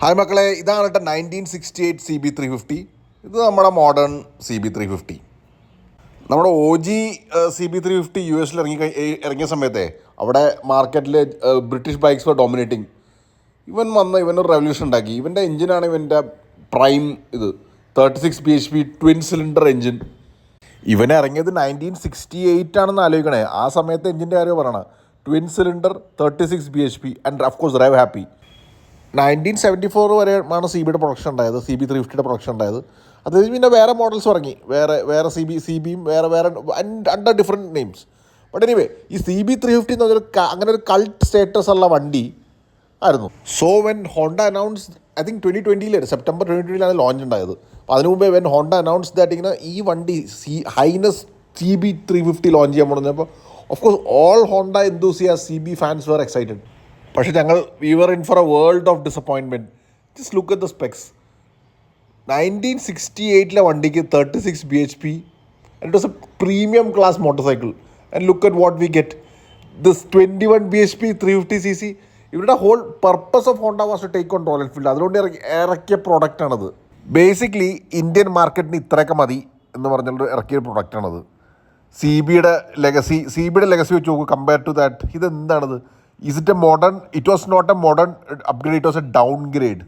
Hi മക്കളെ, ഇതാണ് കേട്ടോ 1968 CB350. ഇത് നമ്മുടെ മോഡേൺ CB350. നമ്മുടെ OG CB350 US ഇറങ്ങിയ സമയത്തെ അവിടെ മാർക്കറ്റിൽ ബ്രിട്ടീഷ് ബൈക്സ് വർ ഡോമിനേറ്റിംഗ്. ഇവനൊരു റെവല്യൂഷൻ ഉണ്ടാക്കി. ഇവൻ്റെ എഞ്ചിനാണ് ഇവൻ്റെ പ്രൈം. ഇത് 36 BHP ട്വിൻ സിലിണ്ടർ എഞ്ചിൻ. ഇവൻ ഇറങ്ങിയത് 1968 ആണെന്ന് ആലോചിക്കണേ. ആ സമയത്ത് എഞ്ചിൻ്റെ കാര്യം പറയണം. Twin cylinder 36 BHP and of course drive happy. 1974 വരെ ആണ് CBയുടെ പ്രൊഡക്ഷൻ ഉണ്ടായത്, CB350യുടെ പ്രൊഡക്ഷൻ ഉണ്ടായത്. അത് കഴിഞ്ഞ് പിന്നെ വേറെ മോഡൽസ് ഇറങ്ങി, വേറെ CBയും വേറെ under different names. But anyway ഈ CB350 എന്ന് പറഞ്ഞൊരു അങ്ങനെ ഒരു കൾട്ട് സ്റ്റേറ്റസ് ഉള്ള വണ്ടി ആയിരുന്നു. So when Honda announce, I think 2020 September 2020 launch ഉണ്ടായത്. അപ്പോൾ അതിനു മുമ്പേ വെൻ ഹോണ്ട അനൗൺസ് ദാറ്റ് ഇങ്ങനെ ഈ വണ്ടി ഹൈനസ് CB350 ലോഞ്ച് ചെയ്യാൻ പോകുന്നപ്പോൾ of course all Honda enthusiasts CB fans were excited. പക്ഷേ we were in for a world of disappointment. Just look at the specs. 1968 വണ്ടിക്ക് 36 BHP and it was a premium class motorcycle. And look at what we get. This 21 BHP 350cc. ഇവരുടെ whole purpose of Honda was to take on Royal Enfield. അതുകൊണ്ട് ഇറക്കിയ പ്രൊഡക്റ്റാണത്. Basically Indian മാർക്കറ്റിന് ഇത്രയൊക്കെ മതി എന്ന് പറഞ്ഞുകൊണ്ട് ഇറക്കിയ പ്രൊഡക്റ്റാണത്. CBയുടെ legacy വെച്ച് നോക്കും കമ്പയർ ടു ദാറ്റ്. ഇതെന്താണത്? Is it a modern? It was not a modern upgrade, it was a downgrade.